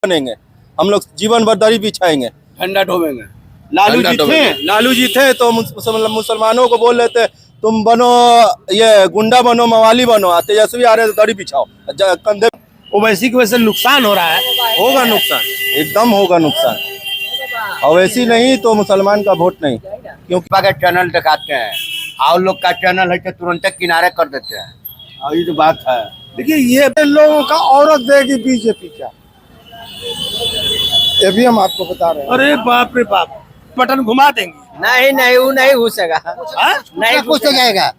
बनेंगे, हम लोग जीवन भर दरी बिछाएंगे, झंडा ढोवेंगे। लालू जी थे तो मुसलमानों को बोल रहे थे तुम बनो ये गुंडा बनो, मवाली बनो, तेजस्वी आ रहे तो दरी बिछाओ कंधे। ओवैसी की वजह से नुकसान हो रहा है। होगा नुकसान, एकदम होगा नुकसान। ओवैसी नहीं तो मुसलमान का वोट नहीं, क्योंकि का चैनल दिखाते हैं और लोग का चैनल है तो तुरंत किनारे कर देते हैं। ये तो बात है। देखिए ये लोगों का औरत देगी बीजेपी क्या, ये भी हम आपको बता रहे हैं। अरे बाप रे बाप, बटन घुमा देंगे। नहीं नहीं वो नहीं घुसेगा, नहीं कुछ हो जाएगा।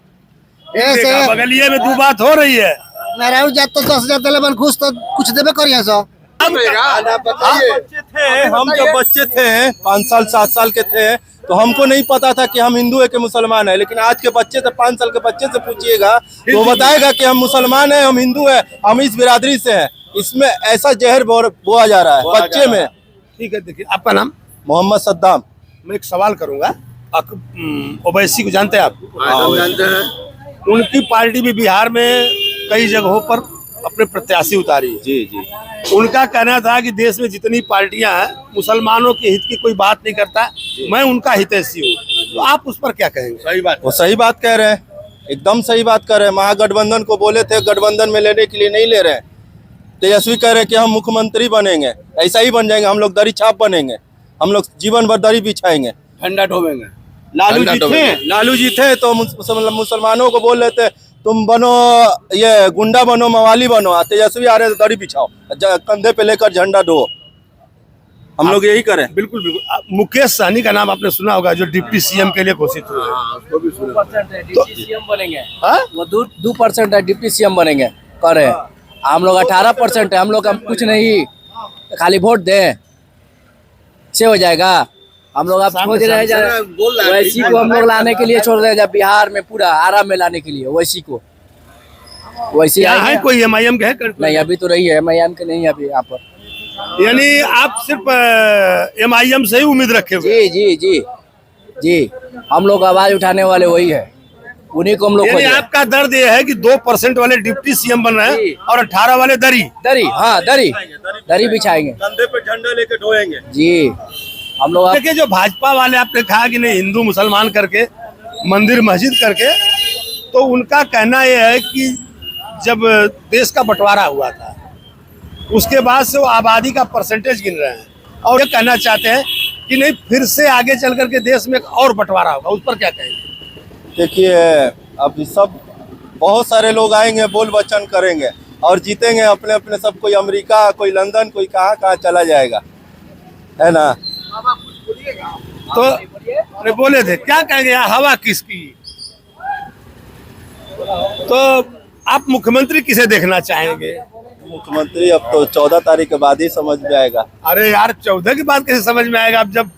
ऐसे बगलिए में दो बात हो रही है। नारायण जात तो 10,000 दिले घुस तो कुछ देवे करिए सो। हम जब बच्चे थे 5 साल 7 साल के थे तो हमको नहीं पता था कि हम हिंदू है कि मुसलमान है, लेकिन आज के बच्चे से 5 साल के बच्चे से पूछिएगा तो बताएगा कि हम मुसलमान है, हम हिंदू है, हम इस बिरादरी से हैं। इसमें ऐसा जहर बोआ जा रहा है बच्चे में। ठीक है, देखिए आपका नाम? मोहम्मद सद्दाम। मैं एक सवाल करूंगा, ओवैसी को जानते हैं आप? जानते हैं। उनकी पार्टी भी बिहार में कई जगहों पर अपने प्रत्याशी उतारी है। जी जी। उनका कहना था कि देश में जितनी पार्टियां हैं मुसलमानों के हित की कोई बात नहीं करता, मैं उनका हितैषी हूँ। तो आप उस पर क्या कहेंगे? सही बात, वो सही बात कह रहे हैं, एकदम सही बात कर रहे हैं। महागठबंधन को बोले थे गठबंधन में लेने के लिए नहीं ले रहे हैं। तेजस्वी कह रहे हैं कि हम मुख्यमंत्री बनेंगे, ऐसा ही बन जाएंगे, हम लोग दरी छाप बनेंगे, हम लोग जीवन भर दरी बिछाएंगे, झंडा ढोवेंगे। लालू जी थे तो मुसलमानों को बोल रहे थे तुम बनो ये गुंडा बनो, मवाली बनो, तेजस्वी आ रहे तो दरी बिछाओ कंधे पे लेकर झंडा ढो। हम लोग यही करें। बिल्कुल बिल्कुल। मुकेश सहनी का नाम आपने सुना होगा, जो डिप्टी सीएम के लिए घोषित हुए। 2% सीएम बनेंगे। वो 2% है, डिप्टी सीएम बनेंगे कह रहे हैं। हम लोग 18% है, हम लोग कुछ नहीं, खाली वोट दें से हो जाएगा। हम लोग अब खोज रहे हैं ओवैसी को, हम लोग लाने के लिए छोड़ रहे हैं बिहार में, पूरा आराम में लाने के लिए ओवैसी को। वैसे है कोई एमआईएम के है? नहीं अभी तो रही है, एमआईएम के नहीं है अभी यहाँ पर। यानी आप सिर्फ एमआईएम से ही उम्मीद रखे हुए? जी जी जी जी, हम लोग आवाज उठाने वाले वही है, उन्हीं को हम लोग। आपका दर्द ये है कि 2% वाले डिप्टी सीएम बन रहे हैं और 18 वाले दरी। हाँ दरी बिछाएंगे, कंधे पे झंडा लेके ढोएंगे। जी हम लोग। देखिए जो भाजपा वाले आपने कहा कि नहीं हिंदू मुसलमान करके, मंदिर मस्जिद करके, तो उनका कहना यह है कि जब देश का बंटवारा हुआ था उसके बाद से वो आबादी का परसेंटेज गिन रहे हैं और ये कहना चाहते हैं कि नहीं फिर से आगे चल करके देश में एक और बंटवारा होगा। उस पर क्या कहेंगे? देखिए अब सब बहुत सारे लोग आएंगे, बोल वचन करेंगे और जीतेंगे अपने अपने, सब कोई अमेरिका, कोई लंदन, कोई कहाँ चला जाएगा, है ना। तो अरे बोले थे क्या कहेंगे यार, हवा किसकी? तो आप मुख्यमंत्री किसे देखना चाहेंगे? मुख्यमंत्री अब तो 14 तारीख के बाद ही समझ में आएगा। अरे यार 14 के बाद कैसे समझ में आएगा? अब जब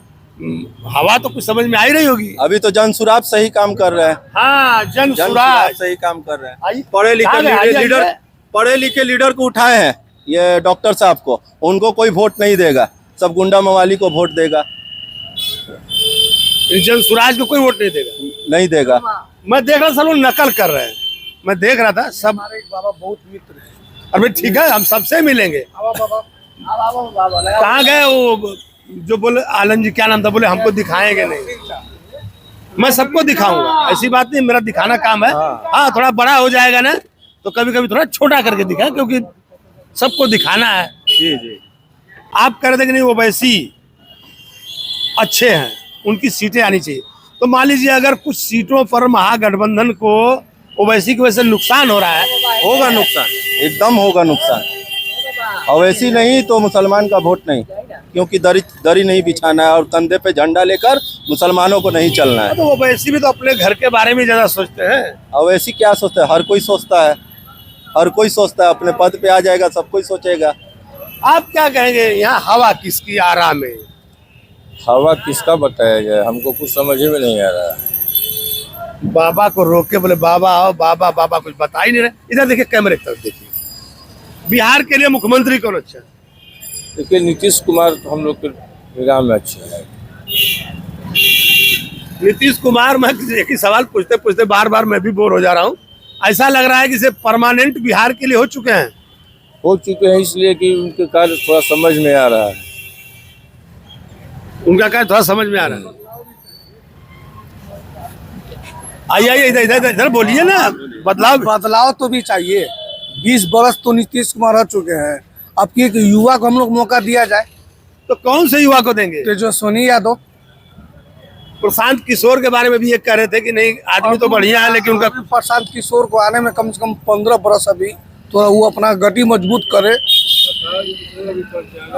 हवा तो कुछ समझ में आ ही रही होगी। अभी तो जन सुराज सही काम कर रहे हैं। हाँ जन सुराज सही काम कर रहे हैं। पढ़े लिखे लीडर को उठाए हैं ये डॉक्टर साहब को, उनको कोई वोट नहीं देगा, सब गुंडा मवाली को वोट देगा। जन सुराज को कोई वोट नहीं देगा? नहीं देगा। मैं देख रहा सब लोग नकल कर रहे हैं, मैं देख रहा था सब। बाबा बहुत मित्र है। अरे ठीक है हम सबसे मिलेंगे। कहाँ गए वो जो बोले आलम जी, क्या नाम था, बोले हमको दिखाएंगे नहीं। मैं सबको दिखाऊंगा, ऐसी बात नहीं, मेरा दिखाना काम है। हाँ थोड़ा बड़ा हो जाएगा ना तो कभी कभी थोड़ा छोटा करके दिखाए, क्योंकि सबको दिखाना है। जी जी। आप कह रहे थे कि नहीं ओवैसी अच्छे हैं, उनकी सीटें आनी चाहिए, तो मान लीजिए अगर कुछ सीटों पर महागठबंधन को ओवैसी की वजह से नुकसान हो रहा है। होगा नुकसान, एकदम होगा नुकसान। ओवैसी नहीं तो मुसलमान का वोट नहीं, क्योंकि दरी नहीं बिछाना है और कंधे पे झंडा लेकर मुसलमानों को नहीं चलना है। तो ओवैसी भी तो अपने घर के बारे में ज्यादा सोचते हैं। ओवैसी क्या सोचता है? हर कोई सोचता है, हर कोई सोचता है, अपने पद पे आ जाएगा सब कोई सोचेगा। आप क्या कहेंगे यहाँ हवा किसकी आरा में? हवा किसका बताया जाए, हमको कुछ समझ में नहीं आ रहा। बाबा को रोक के बोले बाबा आओ, बाबा बाबा कुछ बता ही नहीं रहे। इधर देखिए कैमरे की तरफ देखिए, बिहार के लिए मुख्यमंत्री कौन अच्छा है? देखिए नीतीश कुमार तो हम लोग के निगाह में अच्छे हैं। नीतीश कुमार, मैं एक ही सवाल पूछते पूछते बार बार मैं भी बोर हो जा रहा हूँ। ऐसा लग रहा है कि परमानेंट बिहार के लिए हो चुके हैं। हो चुके हैं, इसलिए कि उनके कार्य थोड़ा समझ में आ रहा है। उनका कार्य थोड़ा समझ में आ रहा है। आइए इधर इधर इधर बोलिए ना, बदलाव बदलाव तो भी चाहिए। 20 बरस तो नीतीश कुमार रह चुके हैं, अब की एक युवा को हम लोग मौका दिया जाए। तो कौन से युवा को देंगे? तेजस्वी यादव, प्रशांत किशोर के बारे में भी ये कह रहे थे कि नहीं आदमी तो बढ़िया है, लेकिन उनका प्रशांत किशोर को आने में कम से कम 15 बरस अभी थोड़ा वो अपना गति मजबूत करे।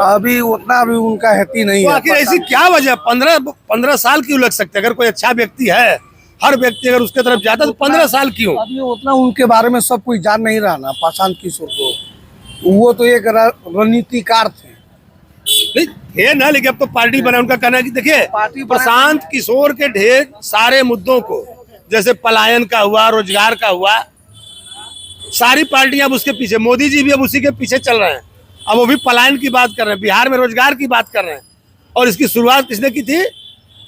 अभी उतना भी उनका हेती नहीं तो है। आखिर ऐसी क्या वजह 15 साल क्यों लग सकते हैं? अगर कोई अच्छा व्यक्ति है, हर व्यक्ति अगर उसके तरफ जाता है तो 15 साल क्यों? अभी उतना उनके बारे में सब कोई जान नहीं रहा ना। प्रशांत किशोर को वो तो एक रणनीतिकार थे। नहीं थे ना, लेकिन अब तो पार्टी बना। उनका कहना है कि देखिए पार्टी बना- प्रशांत किशोर के ढेर सारे मुद्दों को, जैसे पलायन का हुआ, रोजगार का हुआ, सारी पार्टियां अब उसके पीछे, मोदी जी भी अब उसी के पीछे चल रहे हैं। अब वो भी पलायन की बात कर रहे हैं, बिहार में रोजगार की बात कर रहे हैं, और इसकी शुरुआत किसने की थी?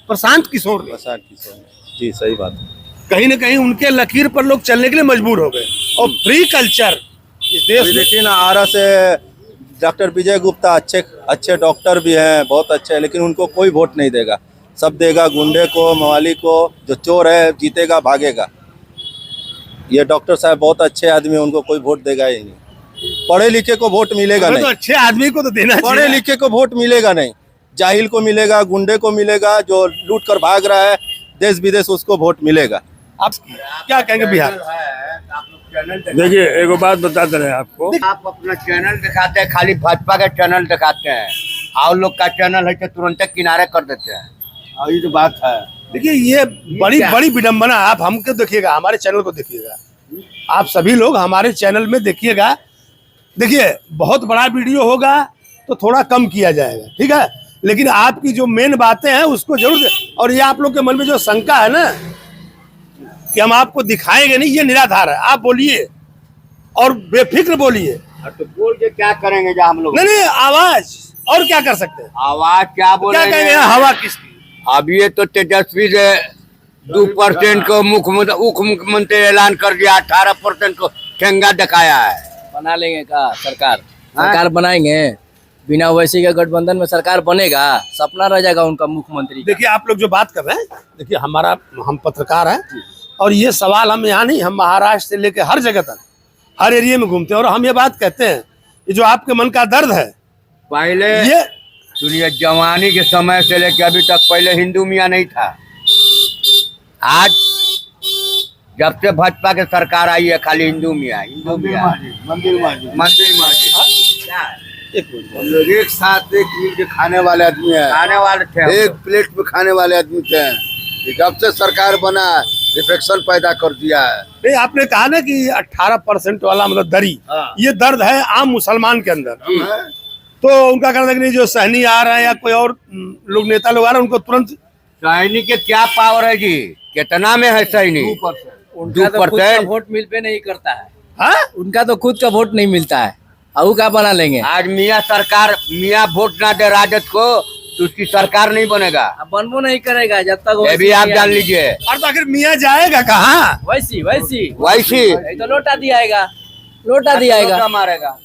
प्रशांत किशोर ने। प्रशांत किशोर ने। जी सही बात है। कहीं ना कहीं उनके लकीर पर लोग चलने के लिए मजबूर हो गए। और फ्री कल्चर इस देश अभी में, देखिए ना, आरा से डॉक्टर विजय गुप्ता अच्छे डॉक्टर भी हैं, बहुत अच्छे हैं, लेकिन उनको कोई वोट नहीं देगा। सब देगा गुंडे को, मवाली को। जो चोर है जीतेगा भागेगा। ये डॉक्टर साहब बहुत अच्छे आदमी हैं, उनको कोई वोट देगा ही नहीं। पढ़े लिखे को वोट मिलेगा तो नहीं। अच्छे आदमी को तो देना पढ़े चाहिए। लिखे को वोट मिलेगा नहीं। जाहिल को मिलेगा, गुंडे को मिलेगा, जो लूट कर भाग रहा है देश विदेश, उसको वोट मिलेगा। आप क्या कहेंगे बिहार? देखिए एक बात बताते रहे आपको, आप अपना चैनल दिखाते हैं, खाली भाजपा का चैनल दिखाते हैं, और लोग का चैनल है तो तुरंत किनारे कर देते हैं। और ये तो बात है। देखिए ये बड़ी बड़ी विडंबना। आप हमको देखिएगा, हमारे चैनल को देखिएगा, आप सभी लोग हमारे चैनल में देखिएगा। देखिए बहुत बड़ा वीडियो होगा तो थोड़ा कम किया जाएगा, ठीक है, लेकिन आपकी जो मेन बातें हैं उसको जरूर। और ये आप लोग के मन में जो शंका है ना कि हम आपको दिखाएंगे नहीं, ये निराधार है। आप बोलिए और बेफिक्र बोलिए। तो बोल के क्या करेंगे जब हम लोग? नहीं आवाज, और क्या कर सकते हैं? आवाज क्या क्या कहेंगे? बोलेंगे? हवा किसकी? अब ये तो तेजस्वी से 2% को मुख्यमंत्री ऐलान कर दिया, 18% को ठेंगा दिखाया है। बना लेंगे का सरकार बनाएंगे। बिना वैसी के गठबंधन में सरकार बनेगा? सपना रह जाएगा उनका मुख्यमंत्री का। देखिए आप लोग जो बात कर रहे हैं, देखिए हम पत्रकार हैं, और ये सवाल हम यहाँ नहीं, हम महाराष्ट्र से लेकर हर जगह तक, हर एरिया में घूमते हैं, और हम ये बात कहते हैं, ये जो आपके मन का दर्द है, पहले ये सुनिए, जवानी के समय से लेकर अभी तक पहले हिंदू मियाँ नहीं था। आज जब से भाजपा की सरकार आई है, खाली हिंदू मियाँ मंदिर हम लोग एक साथ एक मिल के खाने वाले आदमी है, खाने वाले थे। एक प्लेट में खाने वाले आदमी थे। जब से सरकार बना रिफ्लेक्शन पैदा कर दिया है। नहीं, आपने कहा ना कि 18% वाला मतलब दरी, ये दर्द है आम मुसलमान के अंदर। तो उनका कहना था कि नहीं, जो सहनी आ रहा है या कोई और लोग नेता लोग आ रहे हैं, उनको तुरंत। सैनिक के क्या पावर है जी? कितना में है सैनिक? उनका तो खुद का वोट मिल पे नहीं करता है। हाँ? उनका तो खुद का वोट नहीं मिलता है, अब क्या बना लेंगे? आज मियाँ वोट ना दे राजद को तो उसकी सरकार नहीं बनेगा। अब बनबो नहीं करेगा जब तक ये भी आप जान लीजिए। और तो आखिर मियाँ जाएगा कहाँ? वैसी वैसी नहीं तो लोटा दियाएगा, लोटा मारेगा।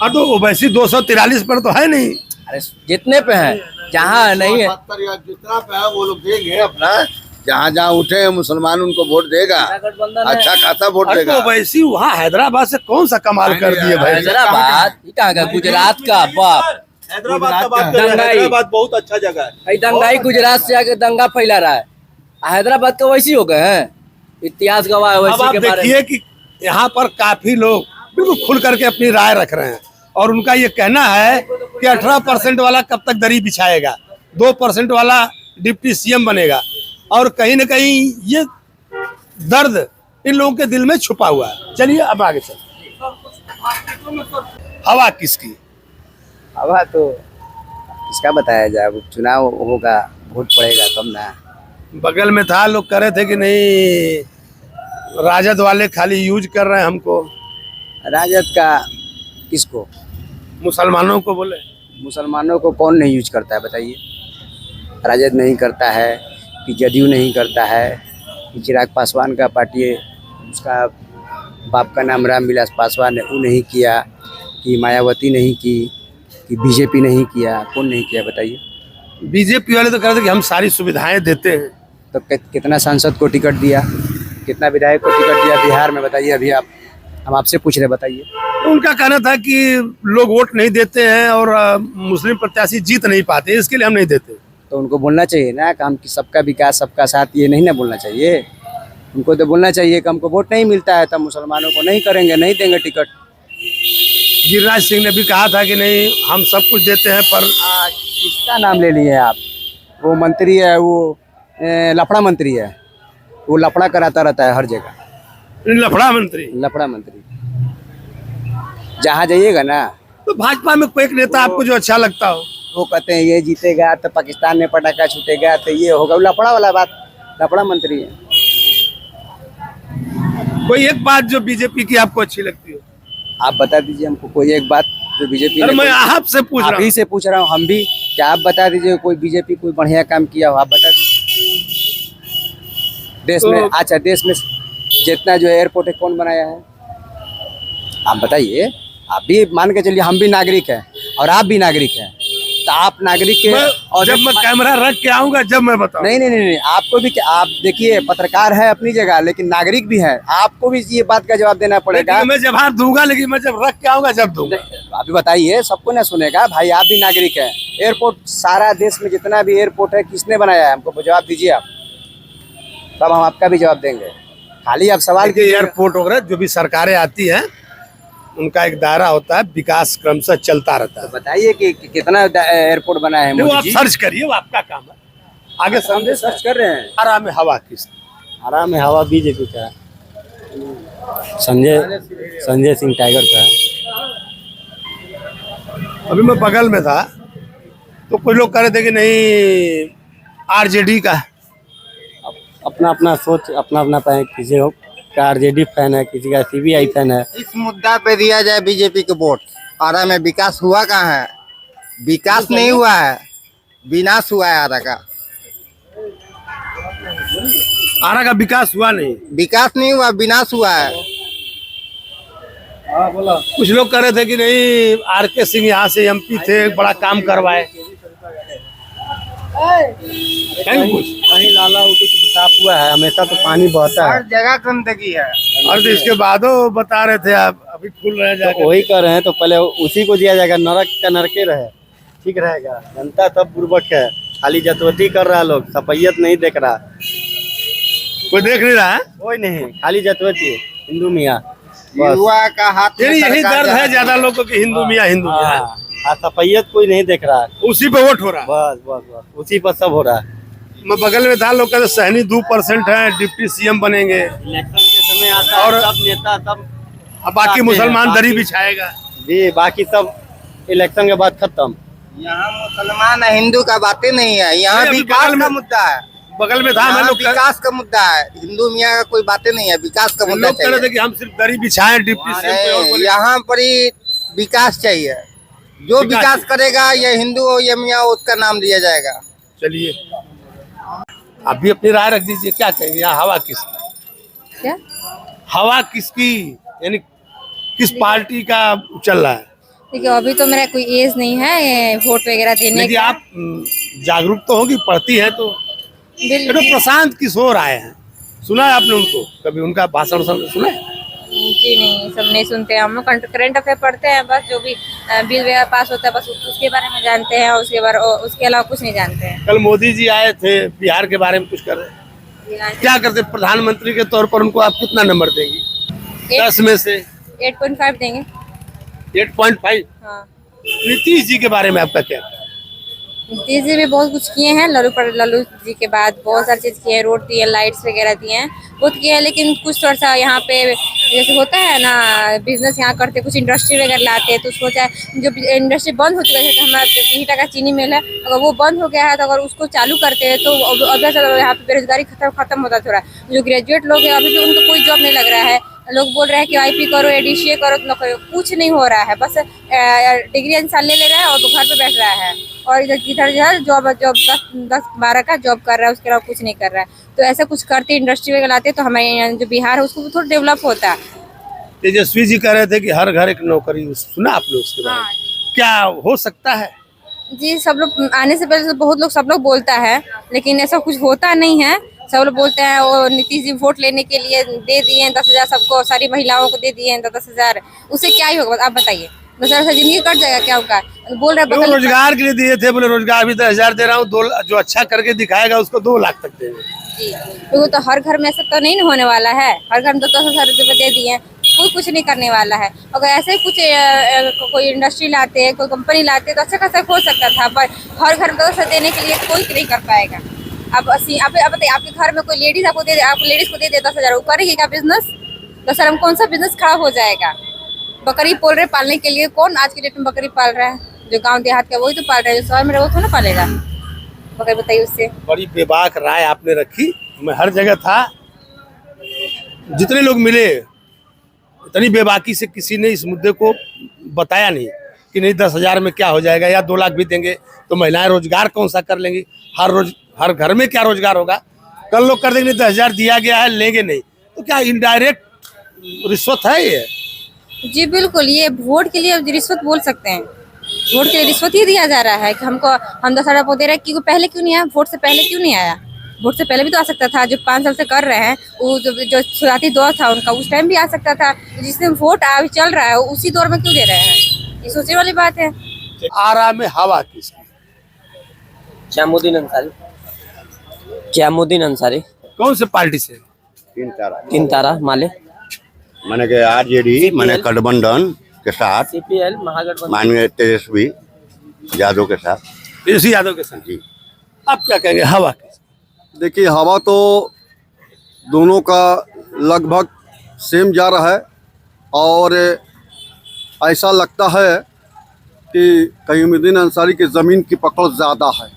और तो वैसी 243 पर तो है नहीं। अरे जितने पे है, जहाँ नहीं है 72 या जितना पे है वो लोग देंगे अपना। जहाँ जहाँ उठे हैं मुसलमान उनको वोट देगा, गठबंधन है। अच्छा खासा वोट और देगा। तो वैसी वहाँ हैदराबाद से कौन सा कमाल कर दिए भाई? हैदराबाद ये कहाँ का? गुजरात का बाप। हैदराबाद का बात करें, दंगाई। हैदराबाद बहुत अच्छा जगह है। भाई दंगाई गुजरात से आके दंगा फैला रहा है, हैदराबाद का वैसी हो गए हैं। इतिहास गवाह है अब वैसी आप के बारे में। देखिए कि यहाँ पर काफी लोग बिल्कुल खुल करके अपनी राय रख रहे हैं, और उनका ये कहना है कि 18% वाला कब तक दरी बिछाएगा, 2% वाला डिप्टी सीएम बनेगा, और कहीं न कहीं ये दर्द इन लोगों के दिल में छुपा हुआ है। चलिए अब आगे चल। हवा किसकी? हवा तो किसका बताया जाए, अब चुनाव होगा, वोट पड़ेगा तब ना। बगल में था, लोग कह रहे थे कि नहीं राजद वाले खाली यूज कर रहे हैं हमको। राजद का किसको? मुसलमानों को बोले। मुसलमानों को कौन नहीं यूज करता है बताइए? राजद नहीं करता है कि जदयू नहीं करता है कि चिराग पासवान का पार्टी है, उसका बाप का नाम रामविलास पासवान है, वो नहीं किया कि मायावती नहीं की, कि बीजेपी नहीं किया, कौन नहीं किया बताइए? बीजेपी वाले तो कहते हैं कि हम सारी सुविधाएं देते हैं। तो कितना सांसद को टिकट दिया, कितना विधायक को टिकट दिया बिहार में बताइए? अभी हम आपसे पूछ रहे, बताइए। उनका कहना था कि लोग वोट नहीं देते हैं और मुस्लिम प्रत्याशी जीत नहीं पाते, इसके लिए हम नहीं देते। तो उनको बोलना चाहिए ना कि हम कि सबका विकास सबका साथ, ये नहीं ना बोलना चाहिए उनको? तो बोलना चाहिए कि हमको वोट नहीं मिलता है, तब मुसलमानों को नहीं करेंगे, नहीं देंगे टिकट। गिरिराज सिंह ने भी कहा था कि नहीं हम सब कुछ देते हैं, पर किसका नाम ले लिए आप? वो मंत्री है, वो लफड़ा मंत्री है, वो लफड़ा कराता रहता है हर जगह। लफड़ा मंत्री, लफड़ा मंत्री जहाँ जाइएगा ना, तो भाजपा में कोई एक नेता आपको जो अच्छा लगता हो? वो कहते हैं ये जीतेगा तो पाकिस्तान में पटाखा छूटेगा, तो ये होगा, वो लफड़ा वाला बात, लफड़ा मंत्री है। कोई एक बात जो बीजेपी की आपको अच्छी लगती हो? आप बता दीजिए हमको कोई एक बात जो बीजेपी अरे मैं आपसे पूछ रहा आप ही हूँ। से पूछ रहा हूँ, हम भी, क्या आप बता दीजिए कोई बीजेपी कोई बढ़िया काम किया हो, आप बता दीजिए। देश तो- में, अच्छा देश में जितना जो एयरपोर्ट है कौन बनाया है आप बताइए? आप भी मान के चलिए, हम भी नागरिक हैं और आप भी नागरिक हैं, तो आप नागरिक के और जब मैं कैमरा रख के आऊंगा जब मैं बताऊं। नहीं नहीं नहीं नहीं, आपको भी, आप देखिए पत्रकार है अपनी जगह, लेकिन नागरिक भी है, आपको भी ये बात का जवाब देना पड़ेगा। मैं जवाब दूंगा, लेकिन मैं जब रख के आऊंगा जब दूंगा। अभी बताइए, सबको ना सुनेगा भाई, आप भी नागरिक हैं। एयरपोर्ट सारा देश में जितना भी एयरपोर्ट है किसने बनाया है, हमको जवाब दीजिए आप, तब हम आपका भी जवाब देंगे। खाली आप सवाल के एयरपोर्ट वगैरह जो भी सरकारें आती हैं उनका एक दायरा होता है, विकास क्रमशः चलता रहता है। तो बताइए कि कितना एयरपोर्ट बना है वो मोदी आप जी? सर्च करिए, वो आपका काम है। आगे समझे, सर्च कर रहे हैं। आराम में हवा किस आराम में हवा बीजेपी का, संजय सिंह टाइगर का। अभी मैं बगल में था तो कुछ लोग कह रहे थे कि नहीं आरजेडी का। अपना अपना सोच, अपना अपना किसी का आरजेडी फैन है, किसी का सीबीआई फैन है। इस मुद्दा पे दिया जाए बीजेपी को वोट। आरा में विकास हुआ कहाँ है? विकास नहीं हुआ है, विनाश हुआ है आरा का। आरा का विकास हुआ नहीं, विकास नहीं हुआ, विनाश हुआ है। कुछ लोग कह रहे थे कि नहीं आरके सिंह यहाँ से एमपी थे, बड़ा काम करवाए। कहीं लाला कुछ साफ हुआ है? हमेशा तो पानी बहता है, हर जगह गंदगी है। और तो इसके बाद बता रहे थे आप, अभी खुल रहे जाकर। तो वही कर रहे हैं, तो पहले उसी को दिया जाएगा, नरक का नरके रहे, ठीक रहेगा। जनता सब पूर्वक है, खाली जतवती कर रहा है, लोग सफैयत नहीं देख रहा, कोई देख नहीं रहा है। कोई नहीं, खाली जतवती हिंदू मियाँ। युवा का हाथ में यही सरकार दर्द है ज्यादा लोगों की, हिंदू मियाँ हिंदू मियाँ। सफैयत कोई नहीं देख रहा है, उसी पे वोट हो रहा है। बस बस बस उसी पर सब हो रहा है। मैं बगल में था, लोग कहते सहनी 2% है, डिप्टी सीएम बनेंगे। इलेक्शन के समय आता और है, सब नेता सब अब बाकी आते हैं, मुसलमान दरी बाकी- बिछाएगा। जी, बाकी सब इलेक्शन के बाद खत्म। यहाँ मुसलमान हिंदू का बातें नहीं है, यहाँ नहीं, अभी विकास बगल का में- मुद्दा है। बगल में था, मैं यहाँ लोग विकास का मुद्दा है, हिंदू मियाँ का कोई बातें नहीं है, विकास का मुद्दा लोग कह रहे थे चाहिए। कि हम सिर्फ दरी बिछाएं, डिप्टी सीएम पे और नहीं, बोले। यहाँ पर ही विकास चाहिए। जो विकास विकास करेगा, ये हिंदू हो या मियाँ हो, उसका नाम दिया जाएगा। चलिए आप भी अपनी राय रख दीजिए, क्या कहेंगे यहाँ हवा किसकी? क्या हवा किसकी, यानी किस पार्टी का चल रहा है? देखिए, अभी तो मेरा कोई एज नहीं है ये वोट वगैरह देने लेकिन का। आप जागरूक तो होगी, पढ़ती है तो। ये तो प्रशांत किशोर आए हैं, सुना है आपने उनको कभी? उनका भाषण सुना है? जी नहीं, सब नहीं सुनते। हम लोग करंट अफेयर पढ़ते हैं, बस जो भी बिल वगैरह पास होता है बस उसके बारे में जानते हैं, उसके अलावा कुछ नहीं जानते हैं। कल मोदी जी आए थे, बिहार के बारे में कुछ कर रहे हैं, क्या करते? प्रधानमंत्री के तौर पर उनको आप कितना नंबर देंगी 10 में से? 8.5 देंगे। 8.5। हाँ, नीतीश जी के बारे में आपका क्या? नीतीश जी भी बहुत कुछ किए हैं। लल्लू जी के बाद बहुत सारी चीज किए हैं, रोड दिए, लाइट्स वगैरह दिए हैं, बहुत किए हैं। लेकिन कुछ थोड़ा सा यहाँ पे जैसे होता है ना, बिजनेस यहाँ करते, कुछ इंडस्ट्री वगैरह लाते हैं, तो उसको चाहे जो इंडस्ट्री बंद हो चुका है, जैसे हमारा ईटा का चीनी मिल है, अगर वो बंद हो गया है तो अगर उसको चालू करते हैं तो अभी यहाँ पे बेरोजगारी खत्म होता थोड़ा। जो ग्रेजुएट लोग हैं अभी भी उनको कोई जॉब नहीं लग रहा है। लोग बोल रहे हैं कि आईपी करो, एडीसीए करो, तो करो, कुछ नहीं हो रहा है। बस डिग्री इंसान ले रहा है और घर पे बैठ रहा है, और इधर जॉब 10-12 का जॉब कर रहा है, उसके अलावा कुछ नहीं कर रहा है। तो ऐसा कुछ करते, इंडस्ट्री वगैरह लाते तो हमारे यहाँ जो बिहार है उसको थोड़ा डेवलप होता है। तेजस्वी जी कह रहे थे कि हर घर एक नौकरी, सुना आपने उसके बारे में? क्या हो सकता है? जी सब लोग आने से पहले तो बहुत लोग सब लोग बोलता है, लेकिन ऐसा कुछ होता नहीं है। सब लोग बोलते हैं वो नीतीश जी वोट लेने के लिए दे दिए 10,000 सबको, सारी महिलाओं को दे दिए 10,000, उससे क्या ही होगा आप बताइए? 10,000 से जिंदगी कट जाएगा क्या उनका? बोल रहे वो रोजगार के लिए दिए थे, बोले रोजगार भी 10,000 दे रहा हूँ, 2 जो अच्छा करके दिखाएगा उसको 2 लाख तक देंगे। जी, तो तो हर घर में ऐसा तो नहीं होने वाला है। हर घर में तो 10,000 रुपये दे दिए, कोई कुछ नहीं करने वाला है। अगर ऐसे कुछ कोई इंडस्ट्री लाते, कोई कंपनी लाते तो अच्छा खासा हो सकता था, पर हर घर में 10,000 देने के लिए कोई नहीं कर पाएगा। अब बताइए, आपके घर में कोई लेडीज आपको दे दे, आप लेडीज को दे दे 10,000, वो करेगी क्या बिजनेस? तो सर हम कौन सा बिजनेस खड़ा हो जाएगा? बकरी पोल रहे पालने के लिए, कौन आज के डेट में बकरी पाल रहा है? जो गांव देहात का वही तो पाल रहा है, जो शहर में वो थोड़ा पालेगा बकरी, बताइए उससे। बड़ी बेबाक राय आपने रखी। मैं हर जगह था, जितने लोग मिले इतनी बेबाकी से किसी ने इस मुद्दे को बताया नहीं कि नहीं 10,000 में क्या हो जाएगा, या 2 लाख भी देंगे तो महिलाएं रोजगार कौन सा कर लेंगी? हर घर में क्या रोजगार होगा? कल लोग कर देंगे 10,000 दिया गया है, लेंगे नहीं, तो क्या इनडायरेक्ट रिश्वत है ये? जी बिल्कुल, ये वोट के लिए रिश्वत बोल सकते हैं। वोट के लिए रिश्वत ही दिया जा रहा है कि हम 10,000 आपको दे रहे हैं, क्योंकि पहले क्यों नहीं आया? वोट से पहले क्यों नहीं आया? वोट से पहले भी तो आ सकता था। जो 5 साल से कर रहे हैं, वो जो शुरुआती दौर था उनका, उस टाइम भी आ सकता था। जिसमें वोट अभी चल रहा है उसी दौर में क्यों दे रहे हैं? ये सोचने वाली बात है। आरा में हवा किसकी? क्यामुद्दीन अंसारी। क्यामुद्दीन अंसारी। कौन से पार्टी से? 3 तारा माले। मैंने के आरजेडी मैंने गठबंधन के साथ CPL महागठबंधन, माननीय तेजस्वी यादव के साथ। तेजस्वी यादव के साथ जी। आप क्या कहेंगे हवा किसकी? देखिए हवा तो दोनों का लगभग सेम जा रहा है, और ऐसा लगता है कि कयूमुद्दीन अंसारी की ज़मीन की पकड़ ज़्यादा है।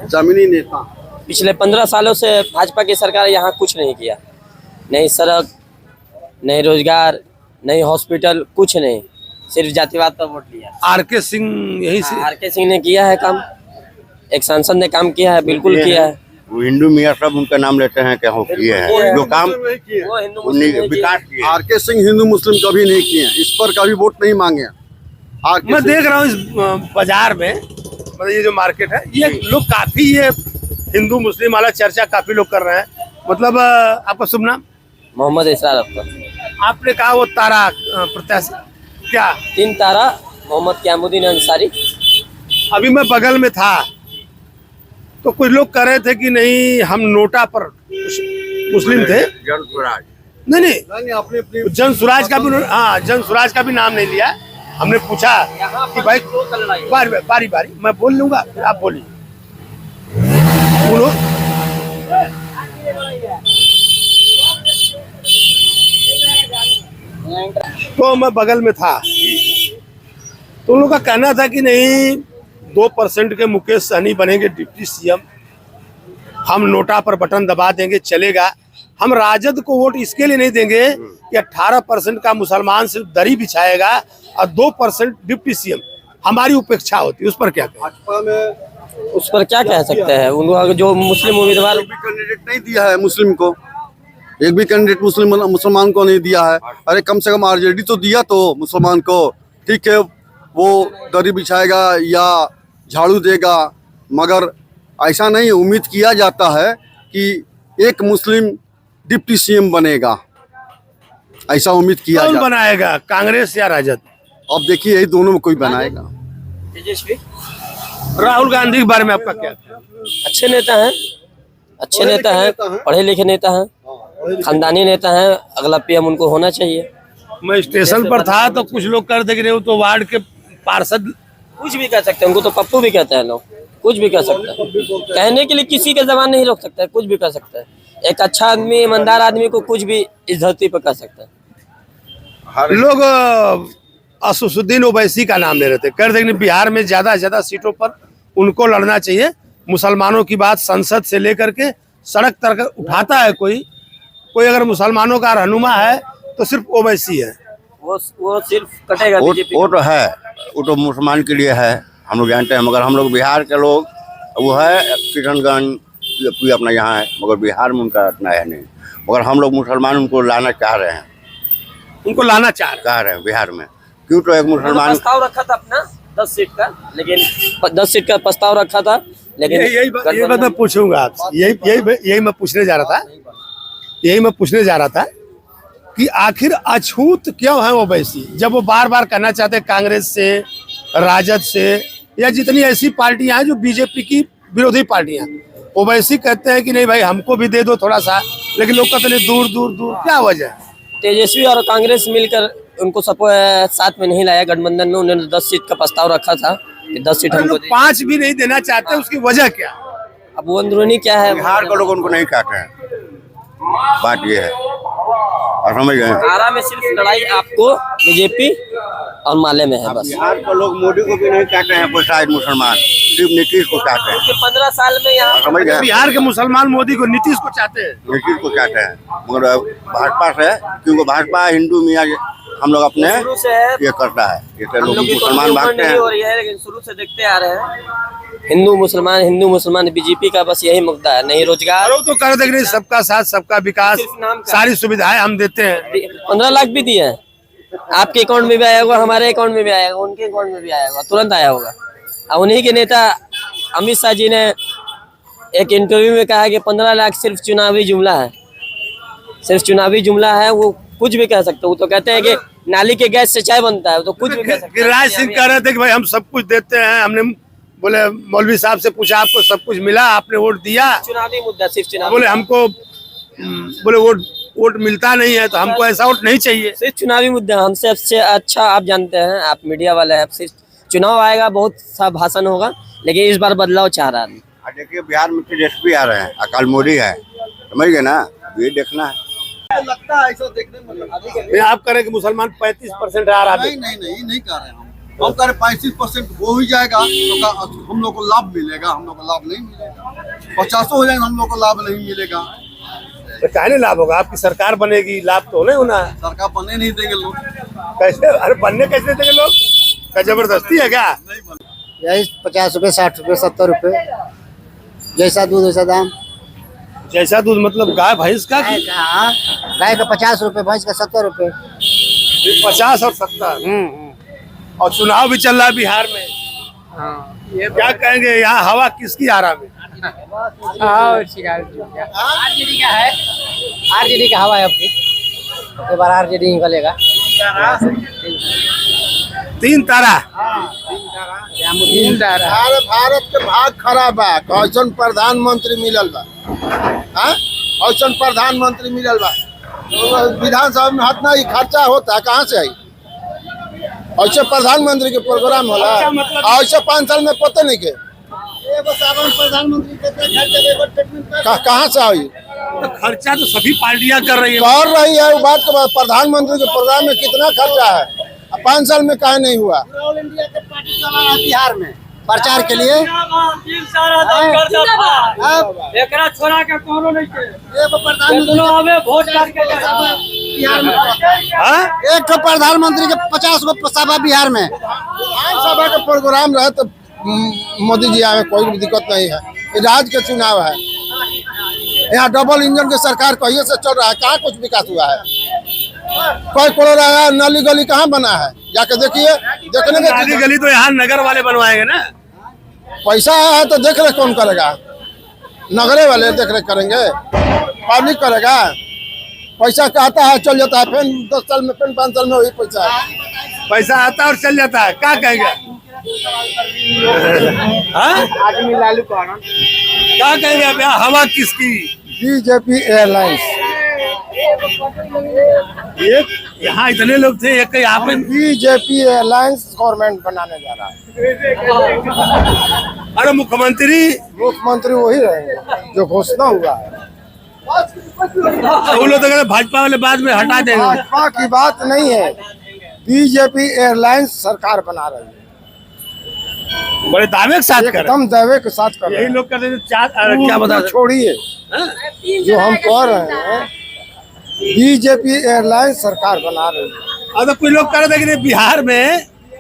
ज़मीनी नेता पिछले 15 सालों से भाजपा की सरकार यहाँ कुछ नहीं किया, नहीं सड़क, नहीं रोजगार, नहीं हॉस्पिटल, कुछ नहीं, सिर्फ जातिवाद पर वोट लिया। आर.के. सिंह यही से? आर.के. सिंह ने किया है काम, एक सांसद ने काम किया है, बिल्कुल किया है। वो हिंदू मियाँ सब उनका नाम लेते हैं कि हो किए हैं जो काम वो हिंदू मुस्लिम ने किया। विकास किए। आर.के. सिंह हिंदू मुस्लिम कभी नहीं किए हैं, इस पर कभी वोट नहीं मांगे हैं। मैं देख रहा हूँ इस बाजार में, मतलब ये जो मार्केट है, ये लोग काफी ये हिंदू मुस्लिम वाला चर्चा काफी लोग कर रहे हैं। मतलब आपका शुभ नाम? मोहम्मद इसरार अख्तर। आपने कहा वो तारा प्रत्याशी क्या? 3 तारा मोहम्मद क्यामुद्दीन अंसारी। अभी मैं बगल में था तो कुछ लोग कह रहे थे कि नहीं हम नोटा पर मुस्लिम थे। जन स्वराज नहीं अपने जन स्वराज का भी, हाँ जन स्वराज का भी नाम नहीं लिया। हमने पूछा कि भाई बारी बारी मैं बोल लूंगा, फिर आप बोलिए। बोलो। तो मैं बगल में था तो उन लोगों का कहना था कि नहीं 2% के मुकेश सहनी बनेंगे डिप्टी सीएम, हम नोटा पर बटन दबा देंगे चलेगा। हम राजद को वोट इसके लिए नहीं देंगे कि 18% का मुसलमान सिर्फ दरी बिछाएगा और 2% डिप्टी सीएम, हमारी उपेक्षा होती है। उस पर क्या कहें? उस पर क्या कह सकते हैं? उन लोगों जो मुस्लिम उम्मीदवार कैंडिडेट नहीं दिया है मुस्लिम को, एक भी कैंडिडेट मुसलमान को नहीं दिया है। अरे कम से कम आरजेडी तो दिया तो मुसलमान को, ठीक है वो दरी बिछाएगा या झाड़ू देगा, मगर ऐसा नहीं उम्मीद किया जाता है कि एक मुस्लिम डिप्टी सीएम बनेगा, ऐसा उम्मीद किया कौन जाता। बनाएगा, कांग्रेस या राजद? अब देखिए यही दोनों में कोई बनाएगा। तेजस्वी। राहुल गांधी के बारे में आपका क्या? अच्छे नेता हैं, अच्छे नेता हैं, पढ़े लिखे नेता हैं, खानदानी नेता हैं, अगला पीएम उनको होना चाहिए। मैं स्टेशन पर था तो कुछ लोग कर दे रहे हो तो वार्ड के पार्षद, कुछ भी कह सकते हैं, उनको तो पप्पू भी कहते हैं लोग, कुछ भी कह सकते हैं। कहने के लिए किसी के जबान नहीं रोक सकता है, कुछ भी कह सकता है। एक अच्छा आदमी, ईमानदार आदमी को कुछ भी इस धरती पर कह सकता है। लोग असुद्दीन ओवैसी का नाम ले रहे थे, कर देंगे बिहार में ज्यादा से ज्यादा सीटों पर उनको लड़ना चाहिए। मुसलमानों की बात संसद से लेकर के सड़क तक उठाता है कोई अगर मुसलमानों का रहनुमा है तो सिर्फ ओवैसी है। वो सिर्फ कटेगा बीजेपी। वो तो है, वो तो मुसलमान के लिए है, हम लोग जानते हैं। मगर हम लोग बिहार के लोग, वो है किशनगंज कोई अपना यहाँ है, मगर बिहार में उनका इतना है नहीं। मगर हम लोग मुसलमान उनको लाना चाह रहे हैं। उनको लाना चाह रहे हैं बिहार में। क्यों? तो एक मुसलमान प्रस्ताव रखा था अपना 10 सीट का, लेकिन 10 सीट का प्रस्ताव रखा था, लेकिन यही बात मैं पूछूंगा आपसे, यही मैं पूछने जा रहा था कि आखिर अछूत क्यों है ओवैसी, जब वो बार बार कहना चाहते हैं कांग्रेस से, राजद से, या जितनी ऐसी पार्टियां हैं जो बीजेपी की विरोधी पार्टियां, ओवैसी कहते हैं कि नहीं भाई हमको भी दे दो थोड़ा सा, लेकिन लोग कहते हैं दूर दूर दूर। क्या वजह है? तेजस्वी और कांग्रेस मिलकर उनको साथ में नहीं लाया गठबंधन में। उन्होंने 10 सीट का प्रस्ताव रखा था कि 10 सीट हमको 5 भी नहीं देना चाहते, उसकी वजह क्या? अब वो अंदरूनी क्या है, बिहार के लोग उनको नहीं कहते हैं, बात ये है। और समझ गए, आरा में सिर्फ लड़ाई आपको बीजेपी और माले में है बस। बिहार के लोग मोदी को भी नहीं कहते हैं कोई शायद मुसलमान, सिर्फ नीतीश को कहते हैं। 15 साल में यहाँ समझ गए, बिहार के मुसलमान मोदी को, नीतीश को चाहते हैं, नीतीश को कहते हैं, मगर भाजपा से, क्योंकि भाजपा हिंदू मियाँ हम लोग अपने शुरू से है, ये करता है, जैसे हम लोग लोग की मुसलमान भागते हैं। हो रही है, लेकिन शुरू से देखते आ रहे हैं हिंदू मुसलमान बीजेपी का बस यही मुद्दा है, नहीं रोजगार। और तो कर देंगे सबका साथ सबका विकास, सारी सुविधाएं हम देते हैं। 15 लाख भी दिए हैं, आपके अकाउंट में भी आया होगा, हमारे अकाउंट में भी आया होगा, उनके अकाउंट में भी आया होगा, तुरंत आया होगा। अब उन्हीं के नेता अमित शाह जी ने एक इंटरव्यू में कहा कि 15 लाख सिर्फ चुनावी जुमला है, सिर्फ चुनावी जुमला है, वो कुछ भी कह सकते। वो तो कहते हैं कि नाली के गैस से चाय बनता है, तो कुछ भी कह सकते हैं। गिरिराज सिंह कह रहे थे कि भाई हम सब कुछ देते हैं, हमने बोले मौलवी साहब से पूछा आपको सब कुछ मिला, आपने वोट दिया? चुनावी मुद्दा सिर्फ चुनावी, बोले हमको बोले वोट मिलता नहीं है, तो हमको ऐसा वोट नहीं चाहिए। सिर्फ चुनावी मुद्दा। हमसे अच्छा आप जानते हैं, आप मीडिया वाले हैं, सिर्फ चुनाव आएगा, बहुत सा भाषण होगा, लेकिन इस बार बदलाव चाह रहा है। देखिए बिहार में तेजस्वी आ रहे हैं, अकाल मोदी है, समझ गए ना, ये देखना है। लगता है ऐसा देखने में। आप कह रहे हैं कि मुसलमान 35% आ रहा है। नहीं कह रहे हम कह रहे 35% हो ही जाएगा तो हम लोग को लाभ मिलेगा, हम लोग को लाभ नहीं मिलेगा। 50 हो जाएगा हम लोग को लाभ नहीं मिलेगा। तो कहने लाभ होगा, आपकी सरकार बनेगी, लाभ तो नहीं होना है। सरकार बनने नहीं देंगे लोग, कैसे? अरे बनने कैसे देंगे लोग? क्या जबरदस्ती है क्या? यही 50 रुपए, 60 रुपए, 70 रुपए, जैसा दूध वैसा दाम। जैसा दूध मतलब गाय भैंस का? गाय का 50 रुपए, भैंस का 70 रुपए। 50 और 70। और चुनाव भी चल रहा है बिहार में। ये क्या कहेंगे, यहाँ हवा किसकी आ रहा है? आरजेडी का है, आरजेडी का हवा है। अब बार आरजेडी निकलेगा। 3 तारा। भारत के भाग खराब है, कैसन प्रधानमंत्री मिलल बा, कैसन प्रधानमंत्री मिलल बा। विधानसभा में इतना ही खर्चा होता है, कहाँ से आई? ऐसे प्रधानमंत्री के प्रोग्राम होला, ऐसे 5 साल में पता नहीं के प्रधानमंत्री कहाँ से आई? तो खर्चा तो सभी पार्टियां कर रही है। वो बात के बाद प्रधानमंत्री के प्रोग्राम में कितना खर्चा है, 5 साल में काहे नहीं हुआ? ऑल इंडिया के पार्टी चला रहा है बिहार में प्रचार के लिए। बिहार में एक तो प्रधानमंत्री के 50 गो सभा बिहार में। विधानसभा का प्रोग्राम रहे तो मोदी जी आए, कोई भी दिक्कत नहीं है। ये राज्य के चुनाव है, यहाँ डबल इंजन की सरकार कहिए से चल रहा है, कहाँ कुछ विकास हुआ है? कोई करोड़ आया, नाली गली कहाँ बना है? जाके देखिए, देखने के नाली गली तो यहाँ नगर वाले बनवाएंगे ना। पैसा है तो देख रेख कौन करेगा? नगरे वाले देख रेख करेंगे, पब्लिक करेगा? पैसा कहता है चल जाता है, फिर 10 साल में, फिर 5 साल में वही पैसा आता है और चल जाता है। क्या कहेंगे? आदमी लालू कौन? क्या कहेंगे अब यहाँ हवा किसकी? BJP airlines. यहाँ इतने लोग थे, एक यहाँ पे बीजेपी एयरलाइंस गवर्नमेंट बनाने जा रहा है। अरे मुख्यमंत्री वही रहेंगे जो घोषणा हुआ है। वो लोग तो कहते भाजपा वाले बाद में हटा देंगे। भाजपा की बात नहीं है, बीजेपी एयरलाइंस सरकार बना रही है, बड़े दावे के साथ कर, एकदम दावे के साथ कर। यही लोग कहते हैं क्या बता, छोड़िए जो हम कह रहे हैं, बीजेपी एयरलाइंस सरकार बना रही है। अब तो कुछ लोग कह रहे थे कि बिहार में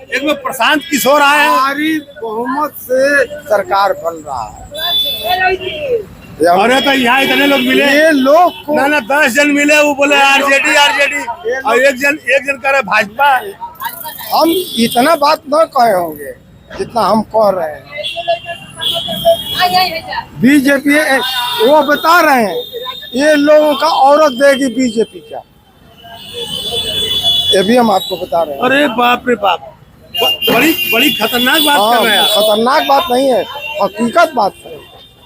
एक में प्रशांत किशोर आए, भारी बहुमत से सरकार बन रहा है। अरे तो यहाँ इतने लोग मिले, ये लोग को ना 10 जन मिले, वो बोले आरजेडी आरजेडी, और एक जन कह रहे भाजपा। हम इतना बात न कहे होंगे जितना हम कह रहे हैं। बीजेपी वो बता रहे हैं ये लोगों का औरत देगी बीजेपी क्या, ये भी हम आपको बता रहे हैं। अरे बाप रे बाप, बड़ी खतरनाक बात कर रहे हैं। खतरनाक बात नहीं है, हकीकत बात है।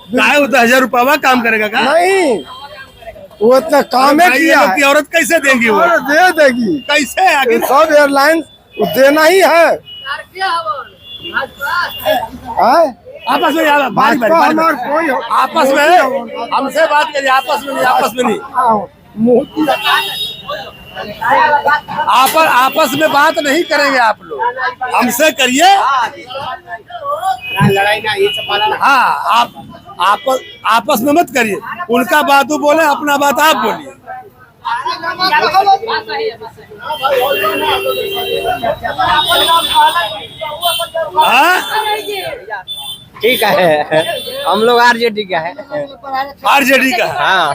काहे वो 10,000 रुपया काम करेगा का? नहीं, वो इतना काम है किया की औरत कैसे देंगी? वो दे देगी कैसे? आगे सब एयरलाइन देना ही है। आपस में यार कोई आपस में हमसे बात करिए, आपस में नहीं आपस में बात नहीं करेंगे आप लोग, हमसे करिए। हाँ, आप आपस में मत करिए, उनका बात वो बोले, अपना बात आप बोलिए। ठीक है, हम लोग आरजेडी का है। आरजेडी का? हाँ,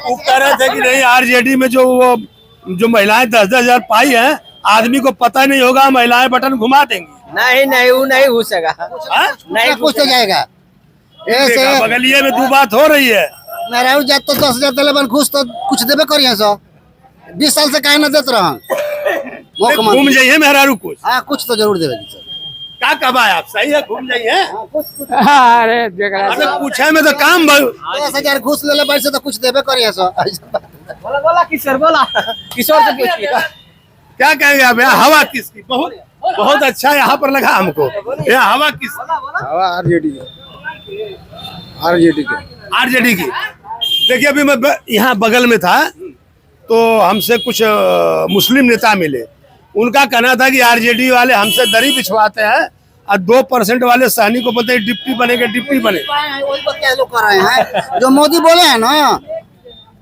वो कह रहे थे कि नहीं, आरजेडी में जो महिलाएं 10-10 हजार पाई हैं, आदमी को पता नहीं होगा, महिलाएं बटन घुमा देंगी। नहीं वो नहीं घुसेगा, नहीं कुछ तो जाएगा। ऐसे बगलिए में 2 बात हो रही है। मेहरारू जात तो 10,000 दिले घूस तो कुछ देवे करिए सो 20 साल से काहे न देते रह। घूम जाइए मेहरारू कुछ। हाँ, कुछ तो जरूर देवे सर। क्या कबा आप? सही है, घूम जाइए। अरे पूछे में तो काम 10,000 घूस ले बैठ से तो कुछ देवे करिए सो। बोला किशोर से पूछिए। क्या कहेंगे आप? यहाँ हवा किसकी? बहुत अच्छा यहाँ पर लगा हमको। यहाँ हवा किस? हवा आरजेडी की। देखिए, अभी मैं यहाँ बगल में था तो हमसे कुछ मुस्लिम नेता मिले। उनका कहना था कि आरजेडी वाले हमसे दरी बिछवाते हैं और 2% वाले सहनी को बोलते हैं डिप्टी बने। वही बच्चे लोग कर रहे हैं जो मोदी बोले हैं ना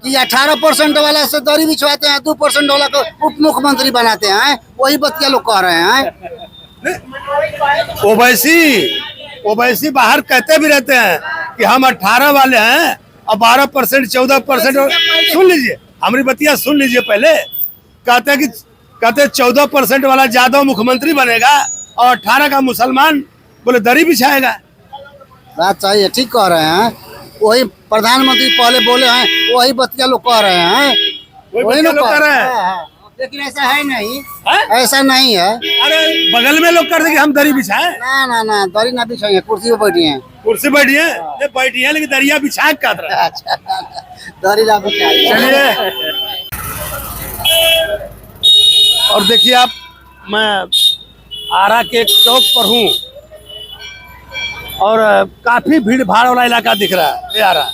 कि 18% वाला से दरी बिछवाते हैं, 2% वाला को उप मुख्यमंत्री बनाते हैं, वही बच्चे लोग कह रहे हैं। ओवैसी बाहर कहते भी रहते हैं कि हम 18 वाले हैं और 12% 14%। सुन लीजिए, हमारी बतिया सुन लीजिए पहले। कहते 14% वाला यादव मुख्यमंत्री बनेगा और 18 का मुसलमान बोले दरी बिछाएगा। बात सही है, ठीक कह रहे हैं। वही प्रधानमंत्री पहले बोले हैं, वही बतिया लोग कह रहे हैं, वही लोग कह रहे हैं। लेकिन ऐसा है नहीं, ऐसा नहीं है। अरे बगल में लोग कर दे कि हम दरी बिछाए। ना दरी ना बिछाएंगे, कुर्सी पे बैठिए। कुर्सी बैठिए लेकिन दरिया बिछा के काट रहा है। अच्छा, दरी ना बिछाएंगे। चलिए, और देखिए आप, मैं आरा के एक चौक पर हूँ और काफी भीड़ भाड़ वाला इलाका दिख रहा है। ये आरा